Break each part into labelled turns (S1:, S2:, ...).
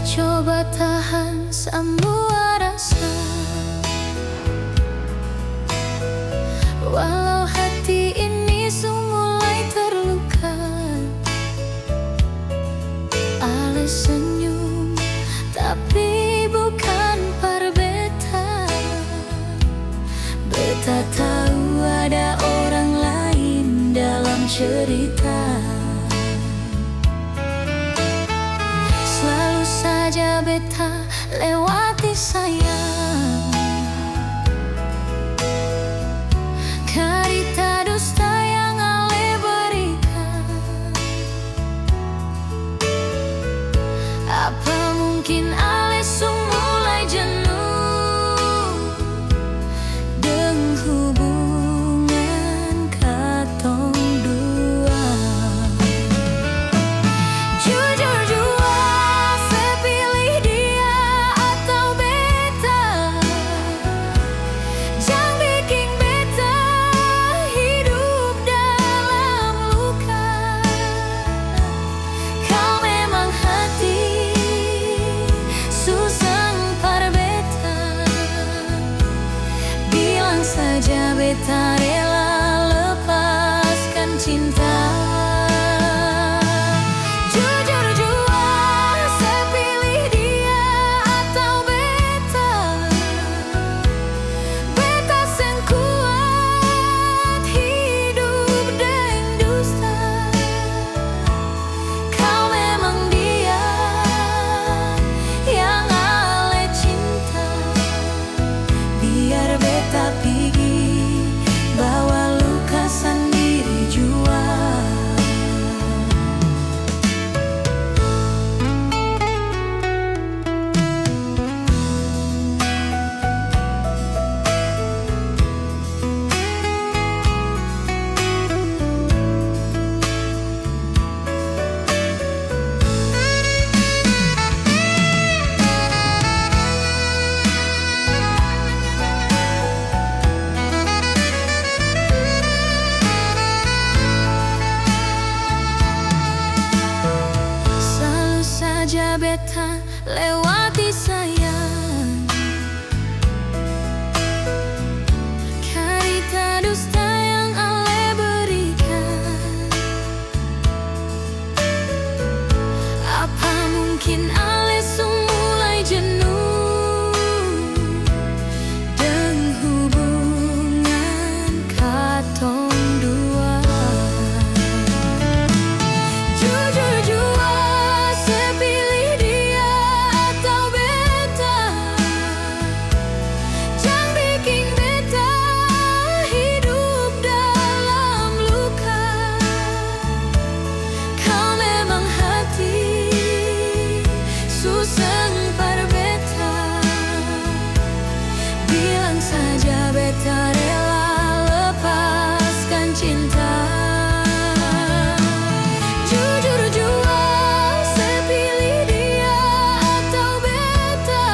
S1: coba tahan semua rasa, walau hati ini mulai terluka. Ale senyum, tapi bukan par beta. Beta tahu ada orang lain dalam cerita. Selalu saja beta lewati sayang, cerita dusta yang ale berikan. Apa mungkin ale mulai jenuh dengan hubungan katong dua. Jujur jua, saya pilih dia atau beta. Jangan bikin beta hidup dalam luka. Kau memang hati susah par beta. Bilang saja beta rela lepaskan cinta. Jujur jua, saya pilih dia atau beta. Beta sen kuat hidup dengan dusta. Kau memang dia yang ale cinta. Biar beta pergi bawa luka sendiri jua. Selalu saja beta lewati sayang, cerita dusta yang ale berikan. Apa mungkin ale mulai jenuh dengan hubungan katong dua. Jujur jua, saya pilih dia atau beta. Jangan bikin beta hidup dalam luka. Kau memang hati susah par beta. Bilang saja beta rela lepaskan cinta. Jujur jua, saya pilih dia atau beta.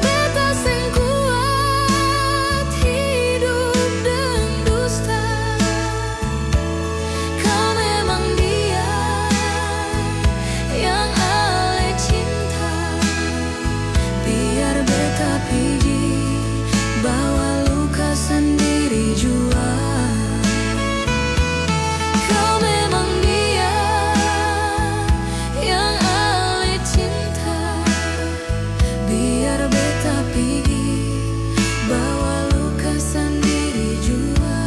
S1: Beta sen kuat hidup dengan dusta. Kau memang dia yang ale cinta. Biar beta pergi bawa luka sendiri jua. Kau memang dia yang ale cinta. Biar beta pergi bawa luka sendiri jua.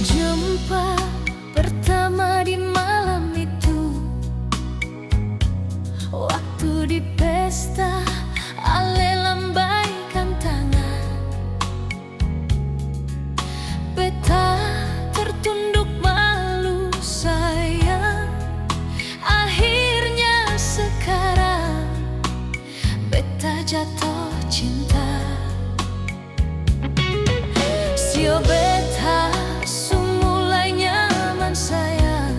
S1: Jumpa pertama di malam itu, waktu di pesta ale lambaikan tangan. Beta tertunduk malu sayang. Akhirnya sekarang beta jatuh cinta. Jo beta sumulai nyaman sayang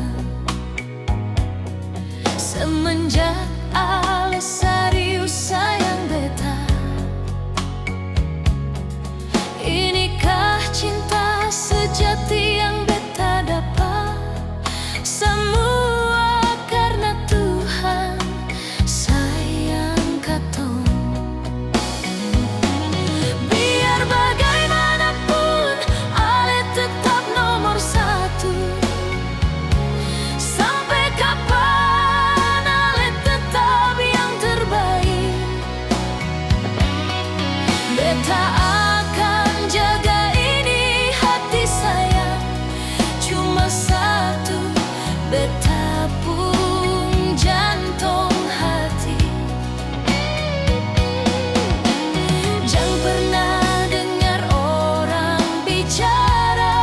S1: semenjak ale serius sayang beta. Inikah cinta sejati yang beta dapat? Semua karena Tuhan sayang katong. Biar bagaimanapun ale tetap nomor satu. Sampai kapan ale tetap yang terbaik. Beta akan jaga ini hati sayang cuma satu. Beta pun jantung hati. Jangan pernah dengar orang bicara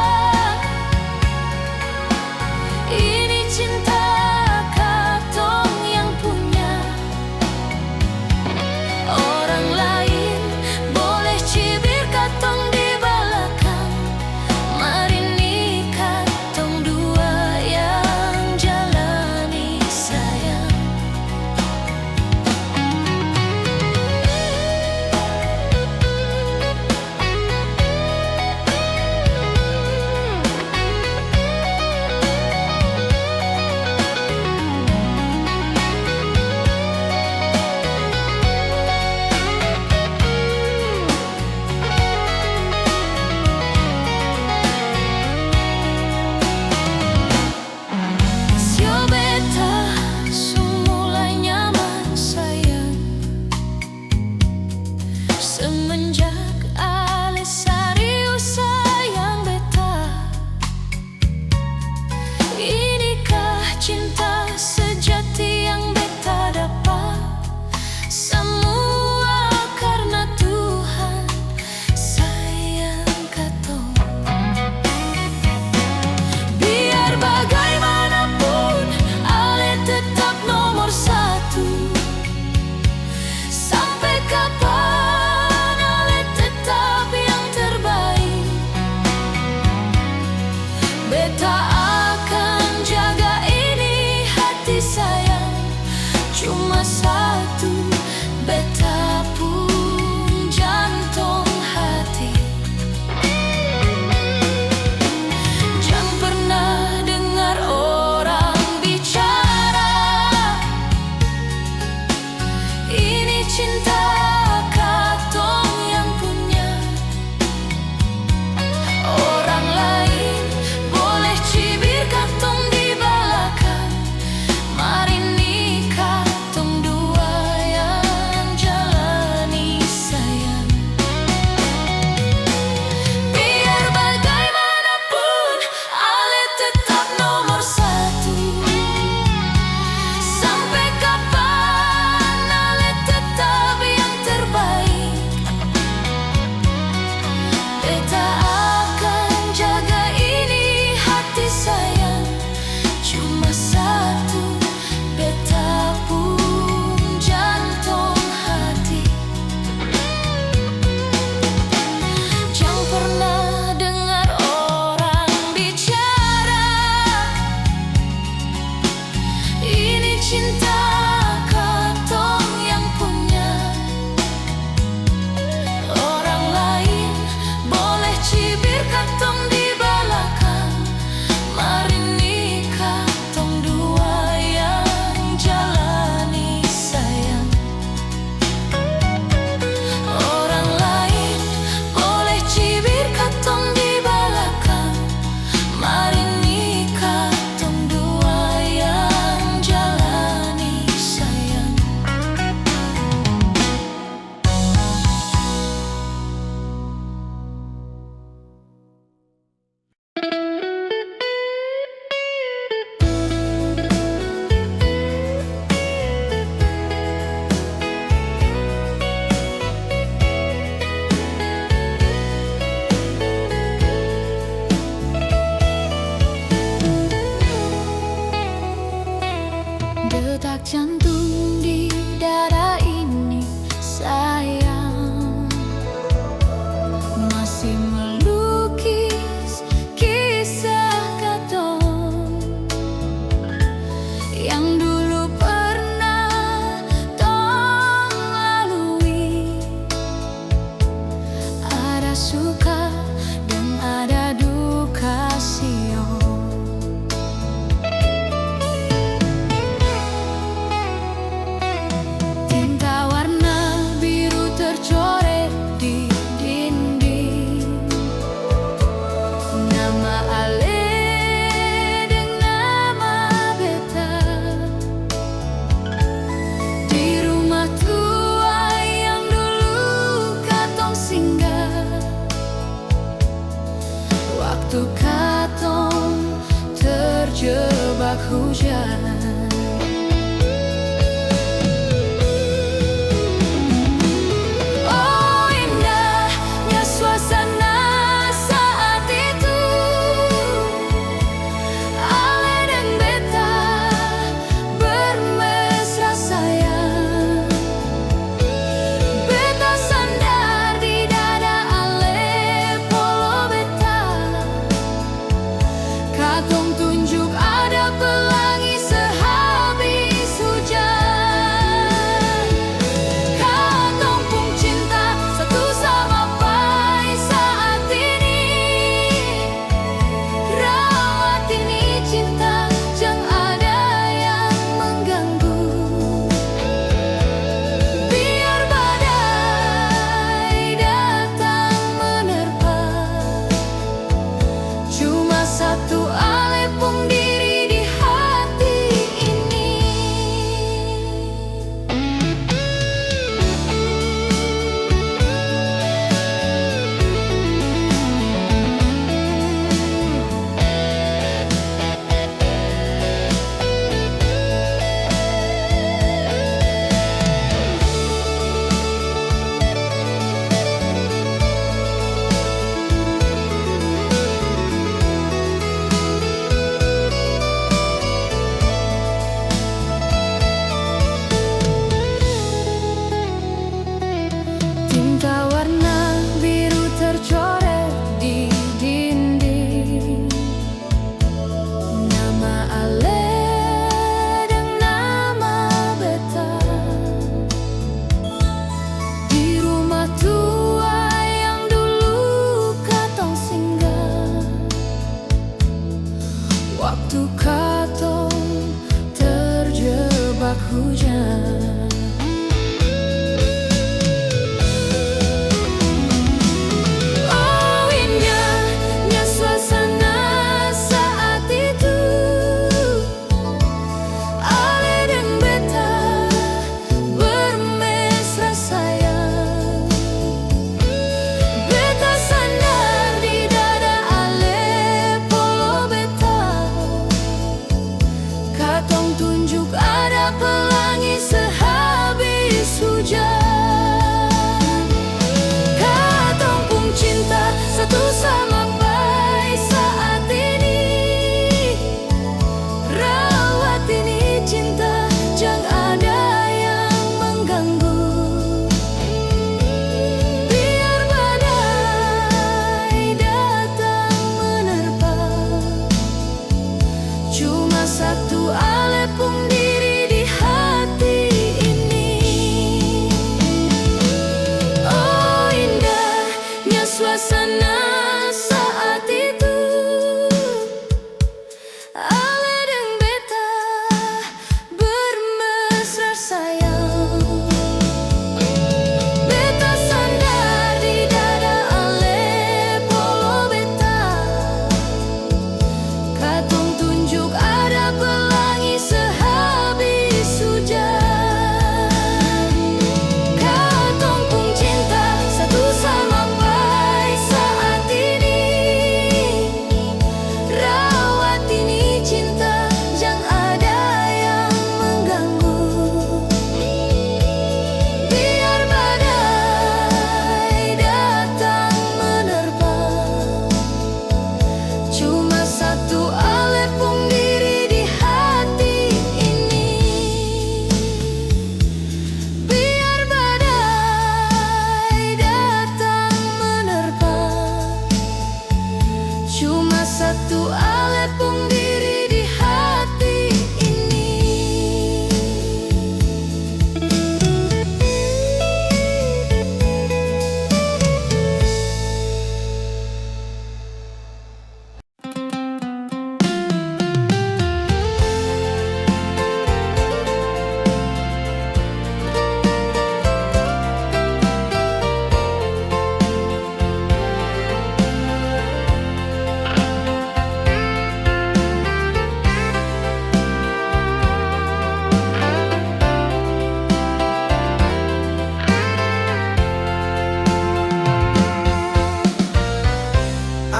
S1: ini cinta katong yang punya. Orang lain boleh cibir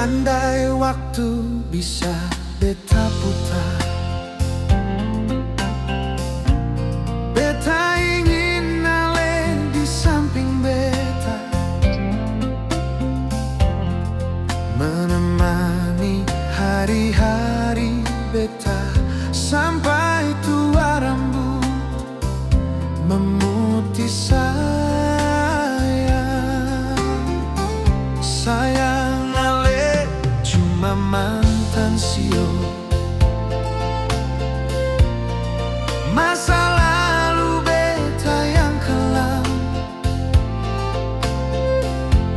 S2: Andai waktu bisa beta putar, beta ingin ale di samping beta, menemani hari-hari beta sampai tua rambut memutih sayang ale cuma mantan sio. Masa lalu beta yang kelam,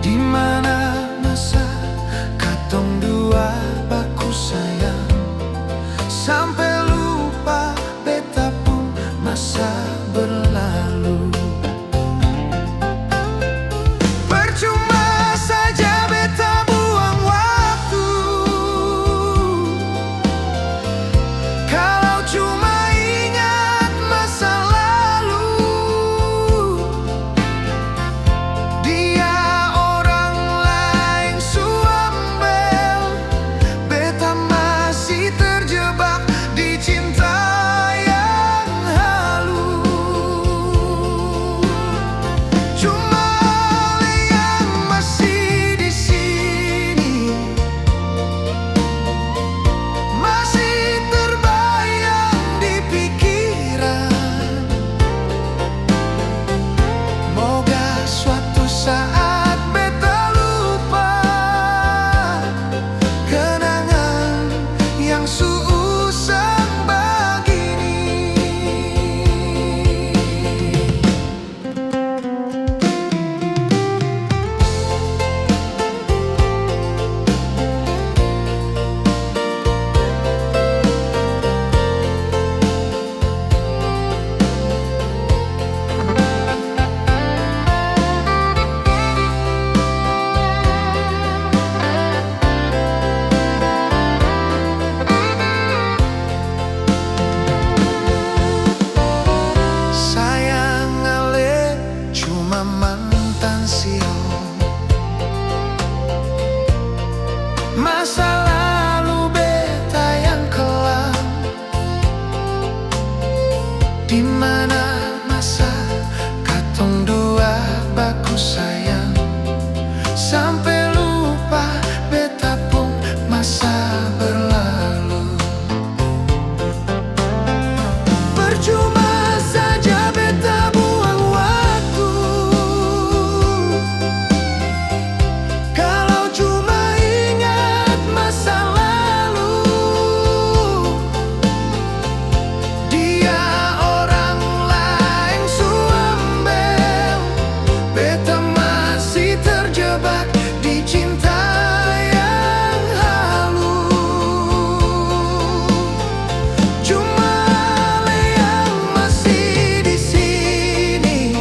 S2: di mana masa katong dua baku sayang, sampai lupa beta pun masa berlalu. Percuma saja beta buang waktu kalau cuma ingat masa lalu. Dia orang lain suambel, beta masih terjebak di cinta yang halu. Cuma yang masih di sini, masih terbayang di pikiran. Moga suatu saat beta lupa kenangan yang seusang begini. Sayang ale cuma mantan sio. Masa lalu beta yang kelam, di mana masa katong dua baku sayang, sampai lupa beta pun masa berlalu. Percuma saja beta buang waktu kalau cuma ingat masa lalu. Dia orang lain suambel, beta masih terjebak di cinta yang halu. Cuma yang masih di sini,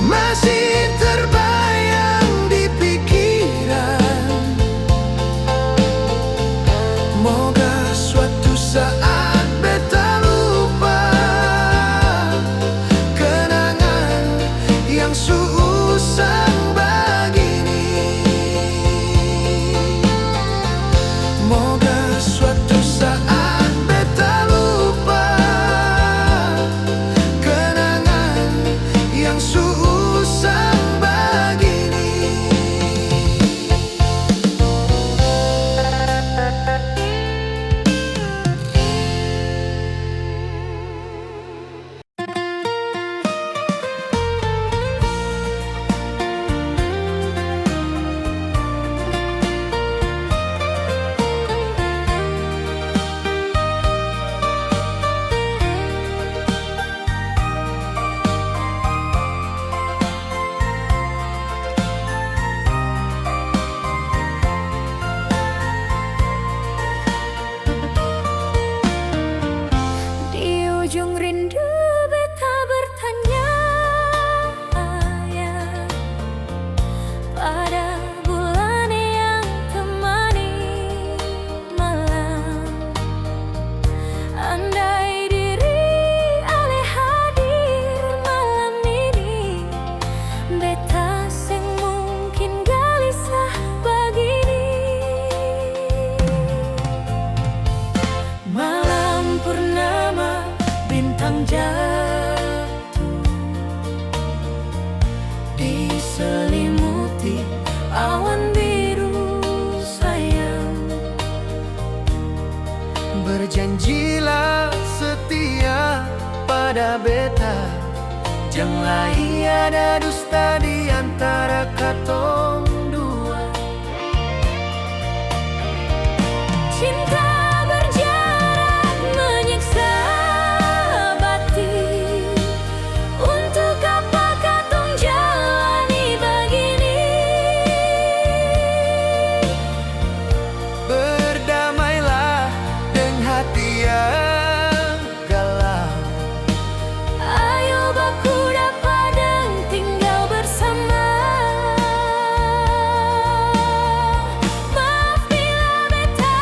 S2: masih terbayang di pikiran. Moga suatu saat beta lupa kenangan yang seusang begini. Moga suatu saat beta lupa kenangan yang seusang begini.
S1: awan biru sayang.
S2: Berjanjilah setia pada beta, janganlah ada dusta di antara katong dua.
S1: Cinta berjarak menyiksa batin, untuk apa katong jalani begini?
S2: Berdamailah dengan hati yang galau.
S1: Ayo baku dapat dan tinggal bersama. Maaf bila beta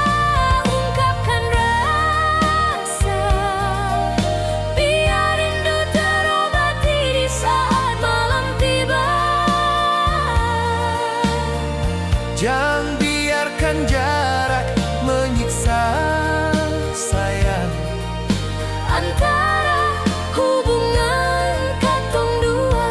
S1: ungkapkan rasa, biar rindu terobati di saat malam tiba.
S2: Jangan biarkan jarak menyiksa sayang.
S1: Antara hubungan katong dua.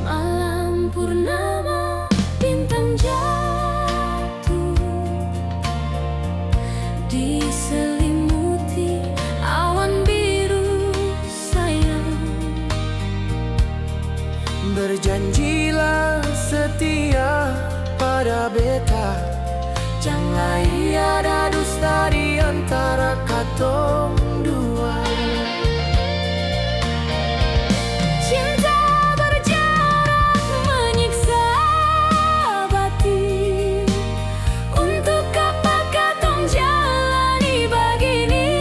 S1: Malam purnama, bintang jatuh, diselimuti awan biru sayang.
S2: Berjanjilah setia pada beta, janganlah ada dusta di antara katong dua.
S1: Cinta berjarak menyiksa batin, untuk apa katong jalani begini?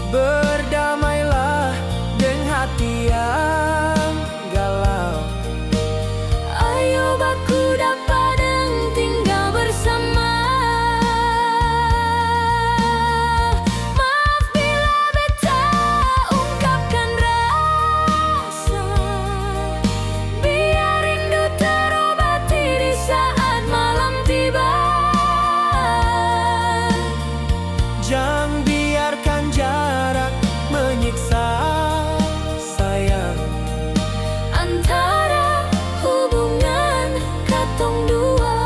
S2: Berdamailah dengan hati yang galau.
S1: Ayo baku dapat dan tinggal bersama. Maaf bila beta ungkapkan rasa, biar rindu terobati di saat malam tiba.
S2: Jangan biarkan jarak menyiksa sayang.
S1: Antara hubungan katong dua.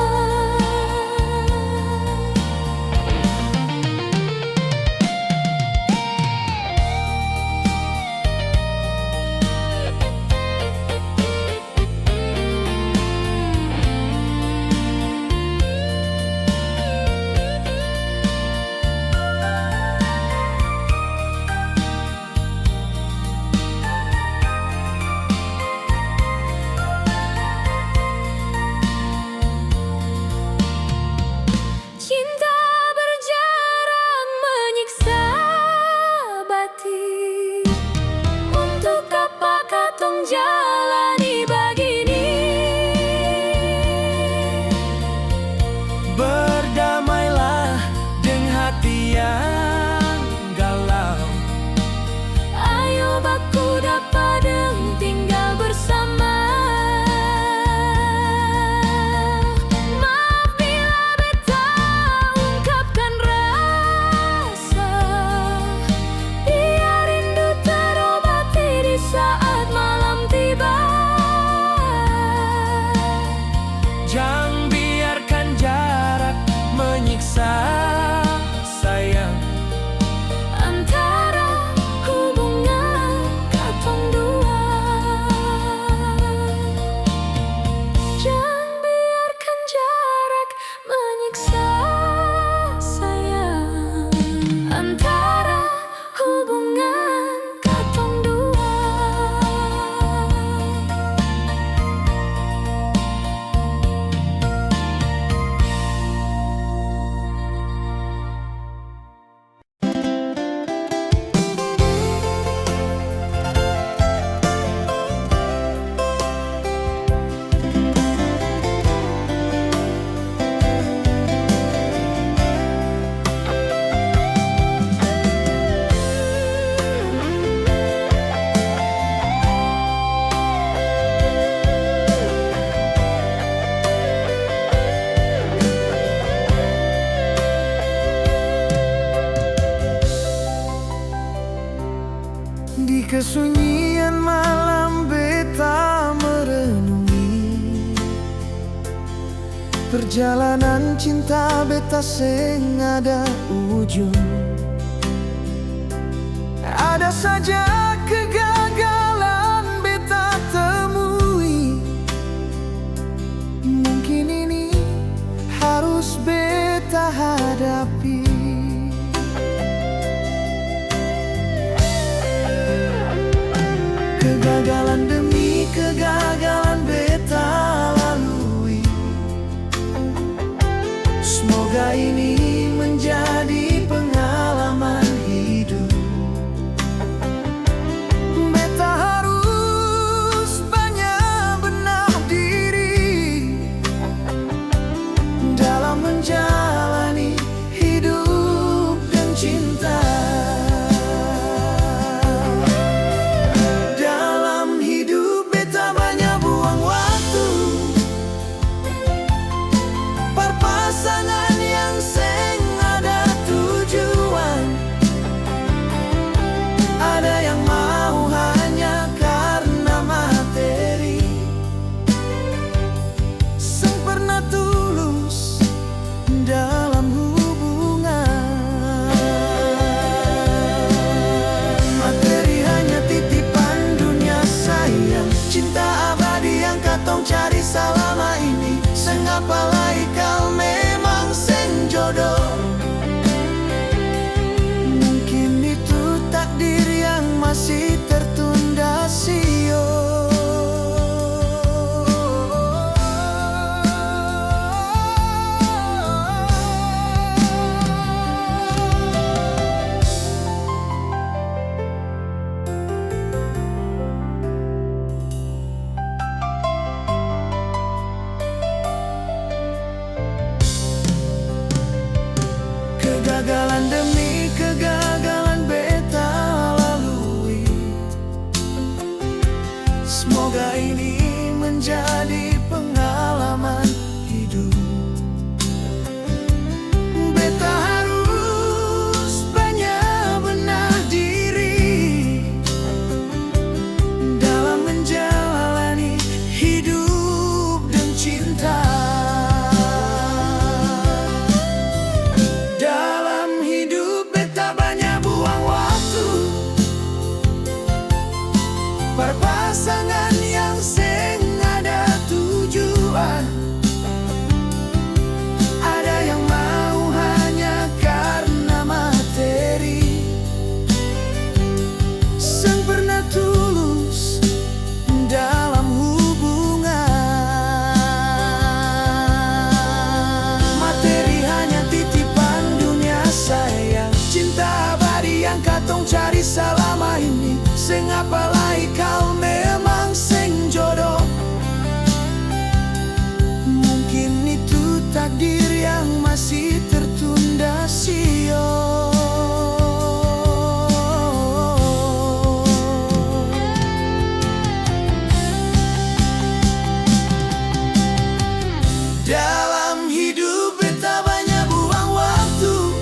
S1: Cinta berjarak menyiksa batin, untuk apa katong jalani begini?
S2: Berdamailah dengan hati yang galau.
S1: Ayo baku dapat dan tinggal bersama. Maaf bila beta ungkapkan rasa, biar rindu
S2: Di kesunyian malam beta merenungi perjalanan cinta beta seng ada ujung. Ada saja kegagalan beta temui. Mungkin ini harus beta hadapi. Kegagalan demi kegagalan beta lalui. Semoga ini menjadi pengalaman hidup. Beta harus banyak benah diri dalam menjalani hidup dan cinta. Pasangan yang seng ada tujuan, ada yang mau hanya karena materi, seng pernah tulus dalam hubungan. Materi hanya titipan dunia sayang, cinta abadi yang katong cari selama ini. Seng apalagi kau memang seng jodoh. Mungkin itu takdir yang masih tertunda sio. Kegagalan demi kegagalan beta lalui. Semoga ini menjadi pengalaman hidup. Beta harus banyak benah diri dalam menjalani hidup dan cinta. Pasangan yang seng ada tujuan, ada yang mau hanya karena materi, seng pernah tulus dalam hubungan. Materi hanya titipan dunia sayang, cinta abadi yang katong cari selama ini. Seng apalagi kau memang seng jodoh. Mungkin itu takdir yang masih tertunda sio. Dalam hidup beta banyak buang waktu.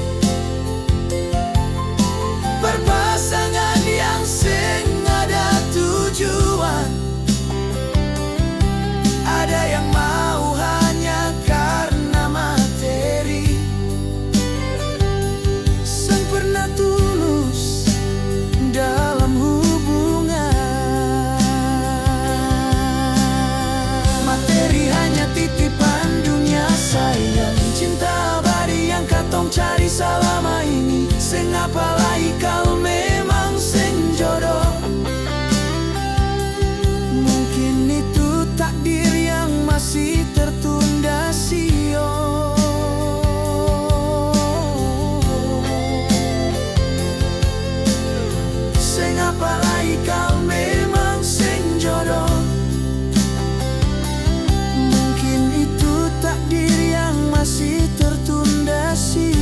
S2: Berpasangan yang seng ada tujuan, ada yang mau hanya karena materi, seng pernah tulus dalam hubungan. Materi hanya titipan dunia sayang, cinta abadi yang katong cari selama ini. Seng apalagi kau memang seng jodoh. Mungkin itu takdir yang masih tertunda sio. Seng apalagi kau memang seng jodoh. Mungkin itu takdir yang masih tertunda sio.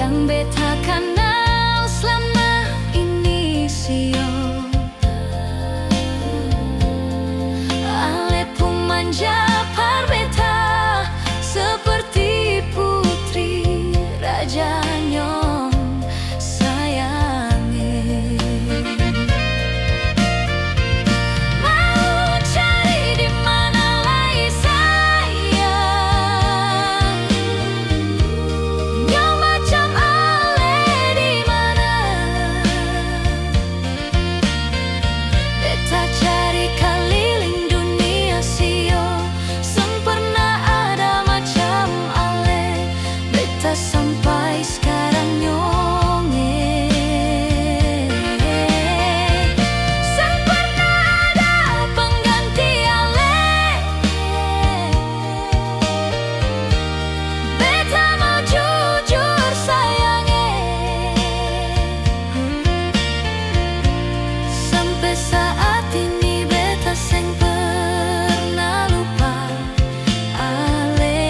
S1: yang beta kenal selama ini sio. Ale pun manja par beta seperti putri raja nyong sayangi. Mau cari di mana lagi sayang, nyong macam ale di mana. Beta cari keliling dunia sio, sempurna ada macam ale. Beta sampai sekarang nyonge, sempurna ada pengganti ale. Beta mau jujur sayange, sampai saat ini beta seng pernah lupa ale.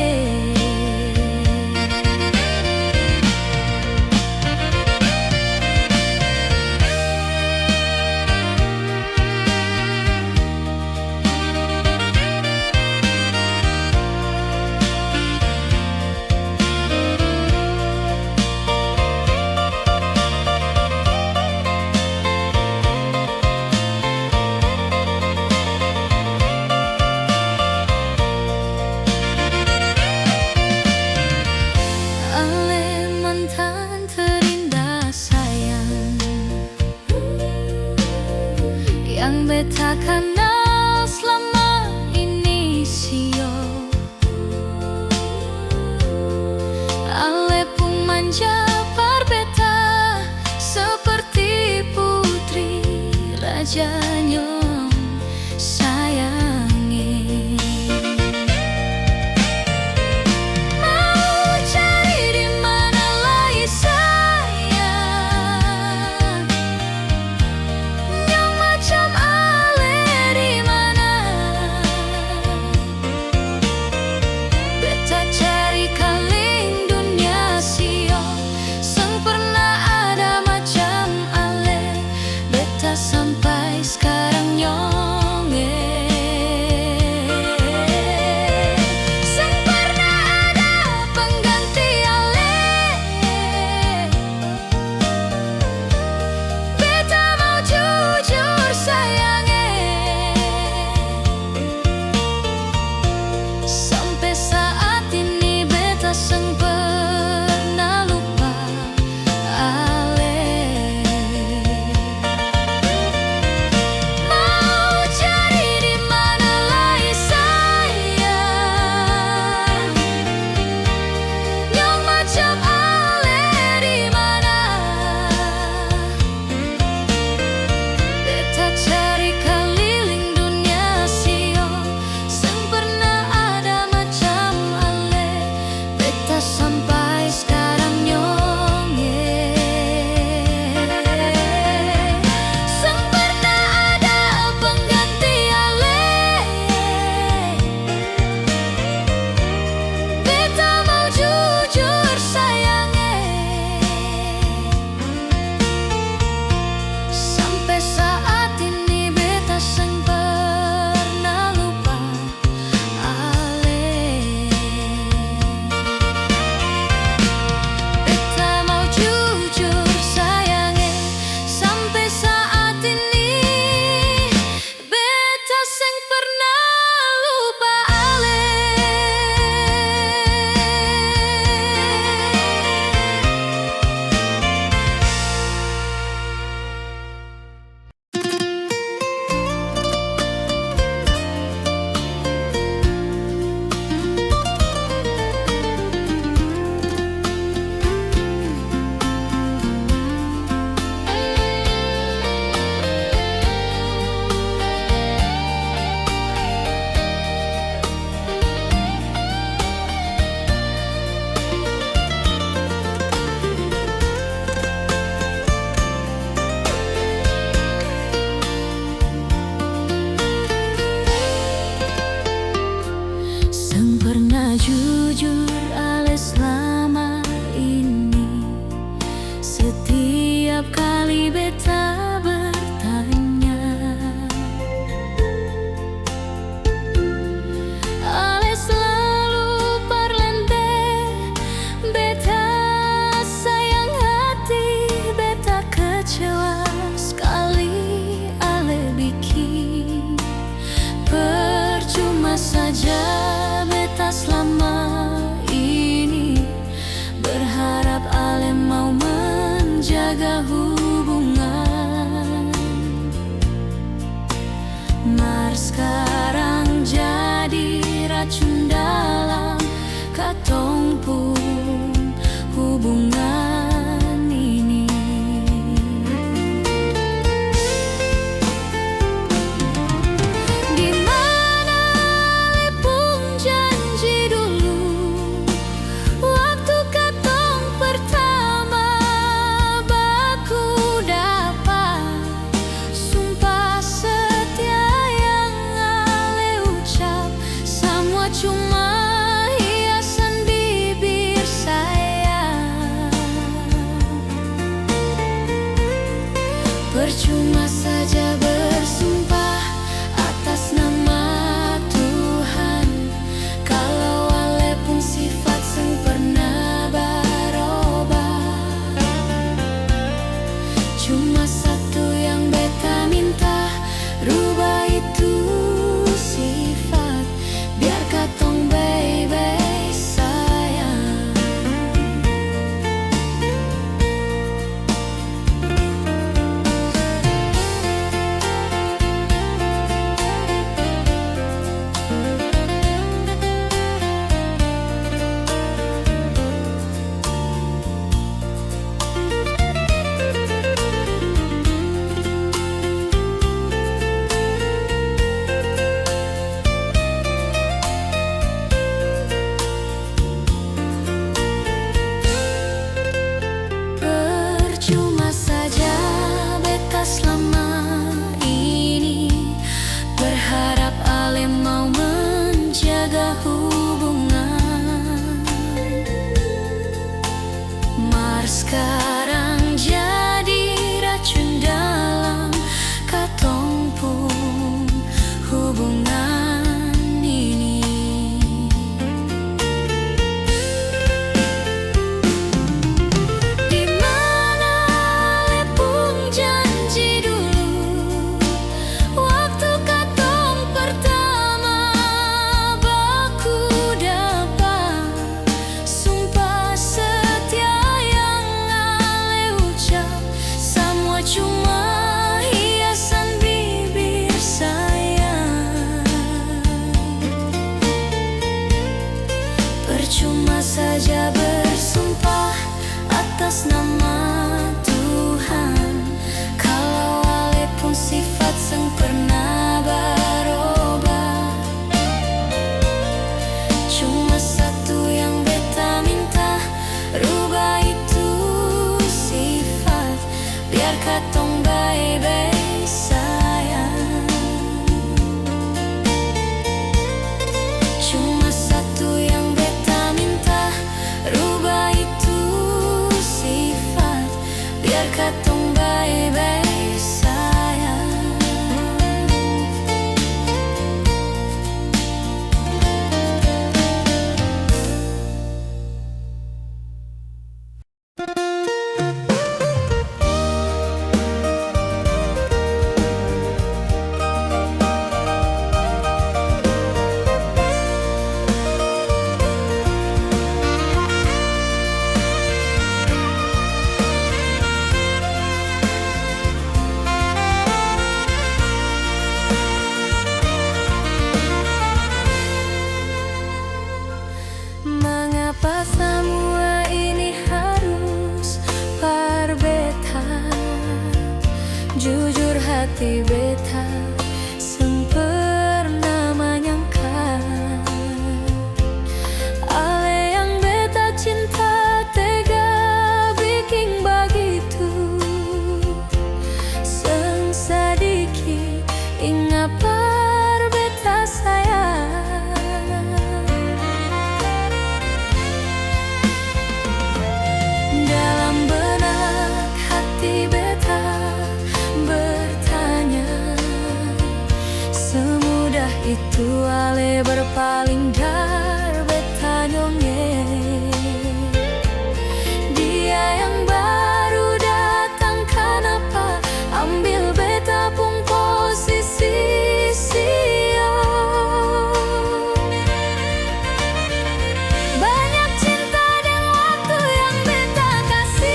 S1: Ale mantan terindah sayang, yang beta kenal selama ini sio. Ale pun manja par beta seperti putri raja nyong sayangi. Mau cari di mana lagi sayang, nyong macam ale di mana. Beta cari keliling dunia sio, sempurna ada macam ale. Beta sampai sekarang Percuma saja bersumpah atas nama Tuhan, kalau walaupun sifat sang pernah berubah. Cuma satu yang beta minta, rubah itu sifat, biar katong baik-baik sayang. Percuma saja beta selama ini berharap ale mau menjaga hubungan. Mar sekarang jadi racun dalam katong pun hubungan ini. Di mana ale pun janji dulu, waktu katong pertama baku dapat, sumpah setia yang ale ucap, semua cuma hiasan bibir sayang. Percuma saja bersumpah atas nama Tuhan, kalau walaupun sifat sang pernah berubah. Cuma satu yang beta minta, rubah itu sifat, biar katong baik-baik sayang. Cuma satu yang beta minta, rubah itu sifat, biar katong baik-baik sayang. Mengapa semua ini harus berbeda? Jujur hati beta sempurna menyangka ale yang beta cinta tega bikin begitu. Seng sedikit ingat beta sayang. Dalam benak hati beta bertanya, semudah itu ale berpaling dari beta nyongeng. Dia yang baru datang, kenapa ambil beta pun posisi banyak cinta dan waktu yang beta kasih,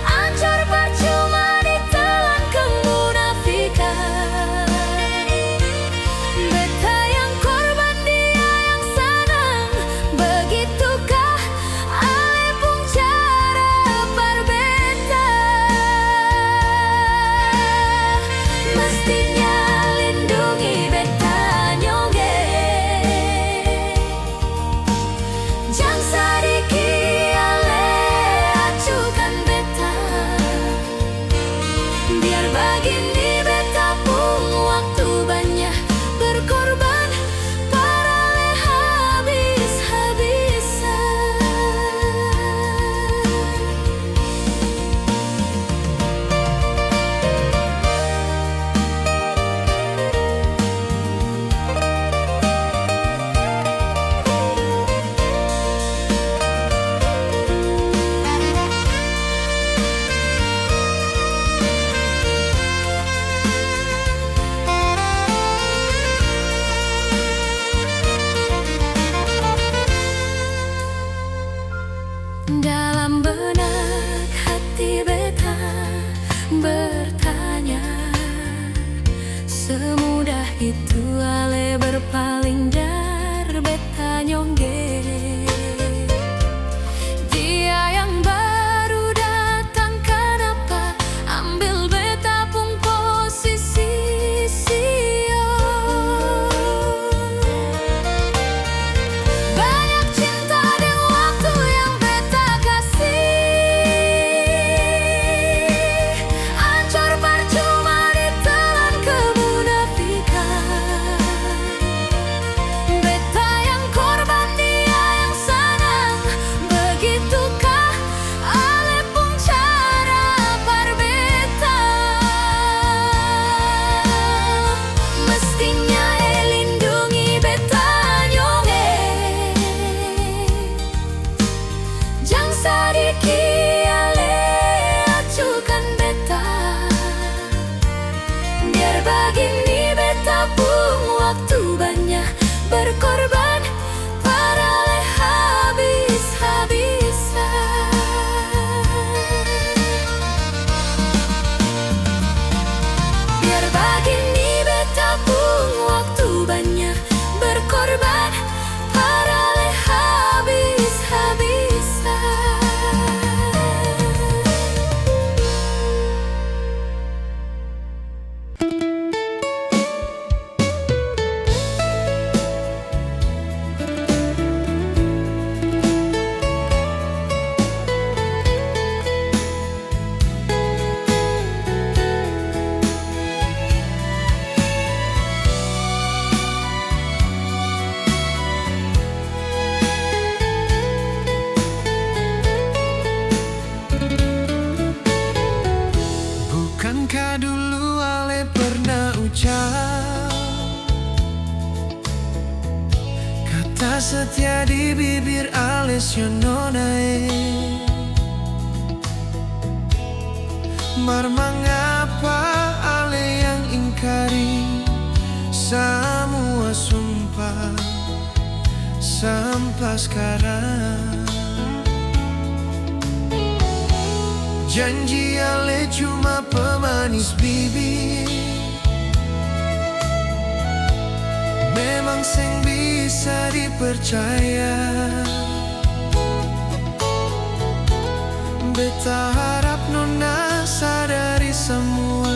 S1: ancur percuma ditelan kemunafikan. Dalam benak hati beta bertanya, semudah itu ale berpaling dar beta nyongge. Dia yang baru datang kenapa ambil beta pun posisi sio. Banyak cinta dan waktu yang beta kasih, ancur percuma ditelan kemunafikan. Beta yang korban, dia yang senang, begitukah ale pun cara parbeta. Mestinya lindungi beta nyonge, jang sadiki ale acukan beta. Biar begini beta pun waktu banyak berkorban, parale habis-habisan. Biar begini beta pun waktu banyak berkorban, parale habis-habisan.
S2: Bukankah dulu ale pernah ucap kata setia di bibir ale siononae? Mar mengapa ale yang ingkari semua sumpah sampai sekarang? Janji ale cuma pemanis bibir, memang seng bisa dipercaya. Beta harap nona sadari semua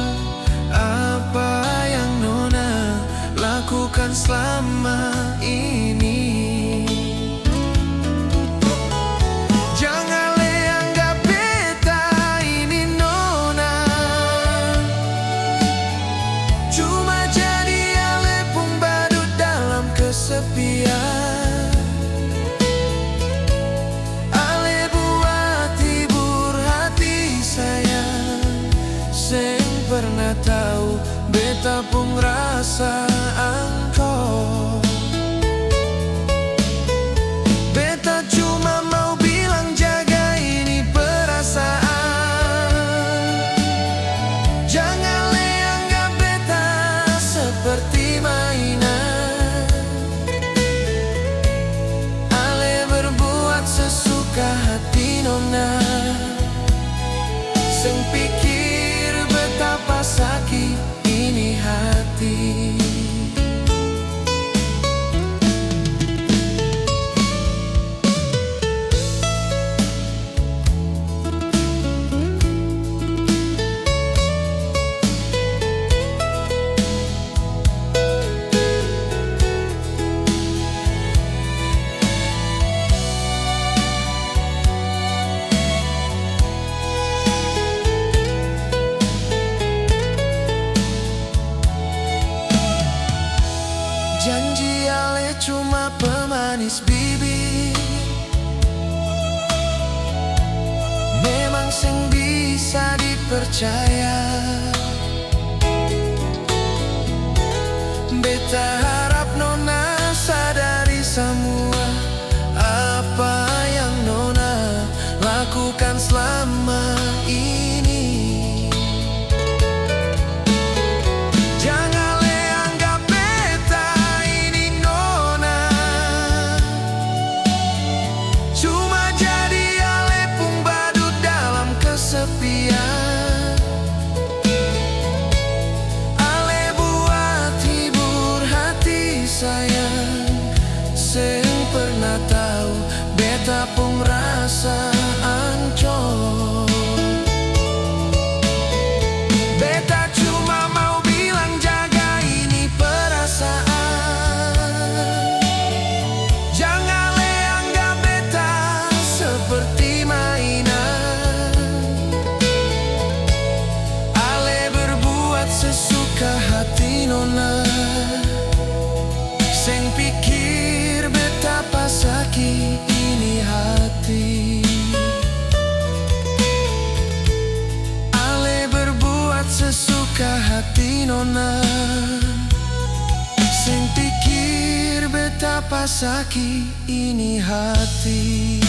S2: apa yang nona lakukan selama ini. Jangan anggap beta ini nona cuma jadi ale pun badut dalam kesepian. Ale buat hibur hati saya, seng pernah tahu beta pun rasa angkau. Beta cuma mau bilang jaga ini perasaan. Jangan anggap beta seperti mainan. Ale berbuat sesuka hati nona, seng pikir betapa sakit ini hati. Janji ale cuma pemanis bibir, memang seng bisa dipercaya. Beta harap nona sadari semua apa yang nona lakukan selama ini. Cuma jadi ale tenan. Sing pikir betapa sakit ini hati.